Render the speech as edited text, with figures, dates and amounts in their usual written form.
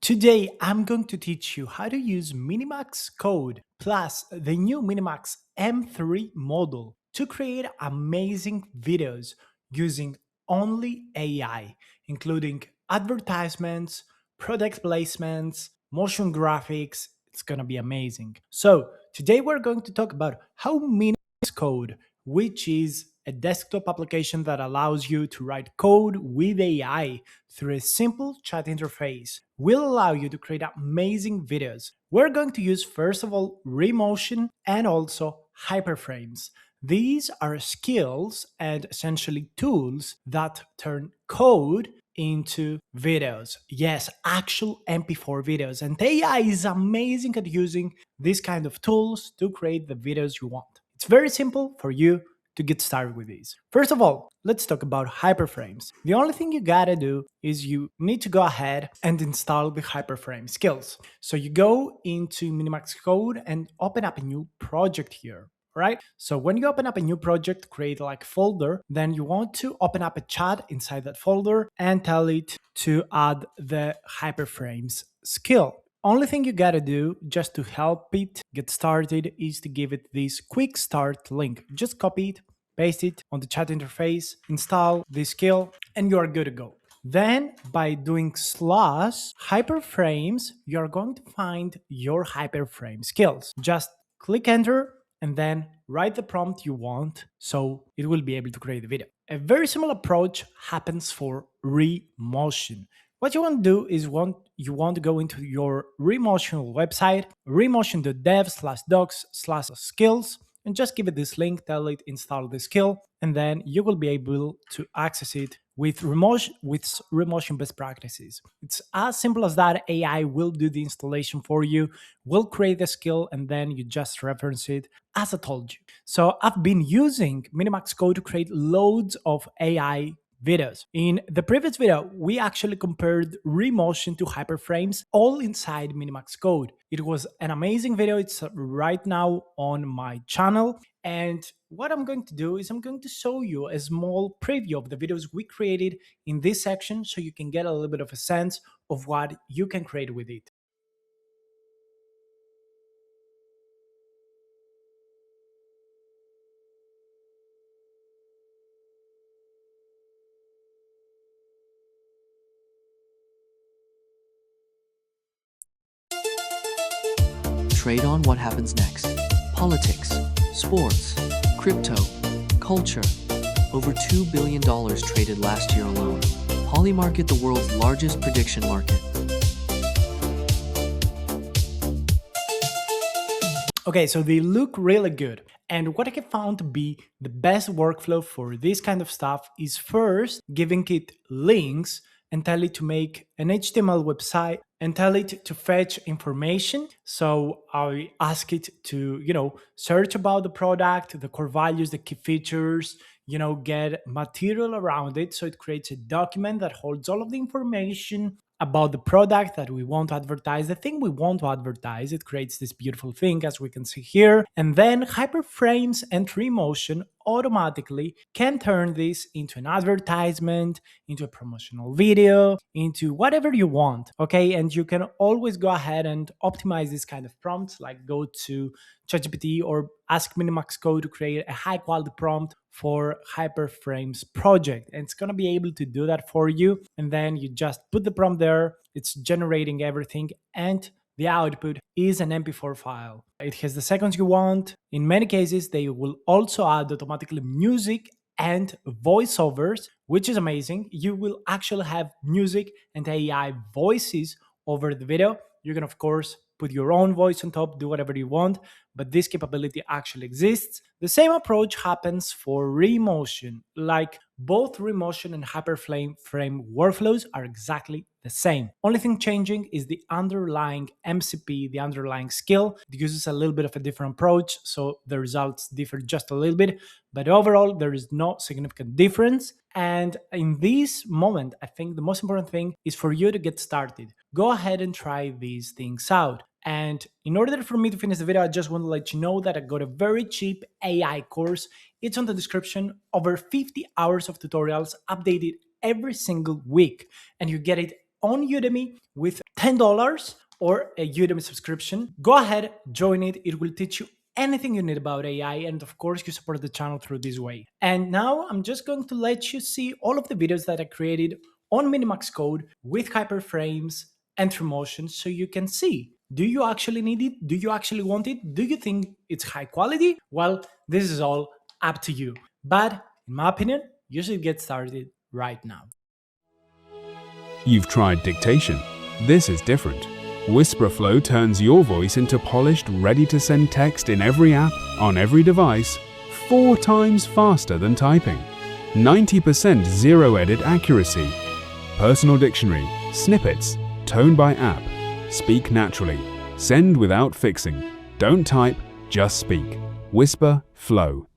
Today, I'm going to teach you how to use Minimax code plus the new Minimax M3 model to create amazing videos using only AI, including advertisements, product placements, motion graphics. It's going to be amazing. So, today we're going to talk about how Minimax code, which is a desktop application that allows you to write code with AI through a simple chat interface, will allow you to create amazing videos. We're going to use, first of all, Remotion and also HyperFrames. These are skills and essentially tools that turn code into videos. Yes, actual MP4 videos. And AI is amazing at using these kind of tools to create the videos you want. It's very simple for you to get started with these. First of all, let's talk about HyperFrames. The only thing you gotta do is you need to go ahead and install the HyperFrame skills. So you go into Minimax Code and open up a new project here. Right? So when you open up a new project, create like folder, then you want to open up a chat inside that folder and tell it to add the HyperFrames skill. Only thing you gotta do just to help it get started is to give it this quick start link. Just copy it, paste it on the chat interface, install this skill, and you are good to go. Then by doing slash hyperframes, you're going to find your hyperframe skills. Just click enter and then write the prompt you want so it will be able to create the video. A very similar approach happens for Remotion. What you want to do is you want to go into your Remotion website, remotion.dev/docs/skills, and just give it this link, tell it install the skill, and then you will be able to access it with Remotion best practices. It's as simple as that. AI will do the installation for you, will create the skill, and then you just reference it as I told you. So I've been using Minimax Code to create loads of AI videos. In the previous video, we actually compared Remotion to HyperFrames all inside Minimax Code. It was an amazing video. It's right now on my channel. And what I'm going to do is I'm going to show you a small preview of the videos we created in this section so you can get a little bit of a sense of what you can create with it. Trade on what happens next. Politics, sports, crypto, culture. Over $2 billion traded last year alone. Polymarket, the world's largest prediction market. Okay, so they look really good. And what I have found to be the best workflow for this kind of stuff is first giving it links and tell it to make an HTML website and tell it to fetch information. So I ask it to, search about the product, the core values, the key features, get material around it. So it creates a document that holds all of the information about the product that we want to advertise, the thing we want to advertise. It creates this beautiful thing as we can see here. And then HyperFrames and Remotion automatically can turn this into an advertisement, into a promotional video, into whatever you want. Okay. And you can always go ahead and optimize this kind of prompts, like go to ChatGPT or ask Minimax Code to create a high quality prompt for HyperFrames project. And it's going to be able to do that for you. And then you just put the prompt there, it's generating everything, and the output is an MP4 file. It has the seconds you want. In many cases, they will also add automatically music and voiceovers, which is amazing. You will actually have music and AI voices over the video. You can, of course, put your own voice on top, do whatever you want, but this capability actually exists. The same approach happens for Remotion. Like both Remotion and HyperFrame workflows are exactly the same. Only thing changing is the underlying MCP, the underlying skill. It uses a little bit of a different approach, so the results differ just a little bit, but overall there is no significant difference. And in this moment, I think the most important thing is for you to get started. Go ahead and try these things out. And in order for me to finish the video, I just want to let you know that I got a very cheap AI course. It's on the description. Over 50 hours of tutorials updated every single week, and you get it on Udemy with $10 or a Udemy subscription. Go ahead, join it. It will teach you anything you need about AI, and of course you support the channel through this way. And now I'm just going to let you see all of the videos that I created on Minimax code with HyperFrames and Remotion, so you can see, do you actually need it? Do you actually want it? Do you think it's high quality? Well, this is all up to you. But in my opinion, you should get started right now. You've tried dictation. This is different. Whisperflow turns your voice into polished, ready-to-send text in every app, on every device, 4 times faster than typing. 90% zero-edit accuracy. Personal dictionary, snippets, tone by app. Speak naturally. Send without fixing. Don't type, just speak. Whisperflow.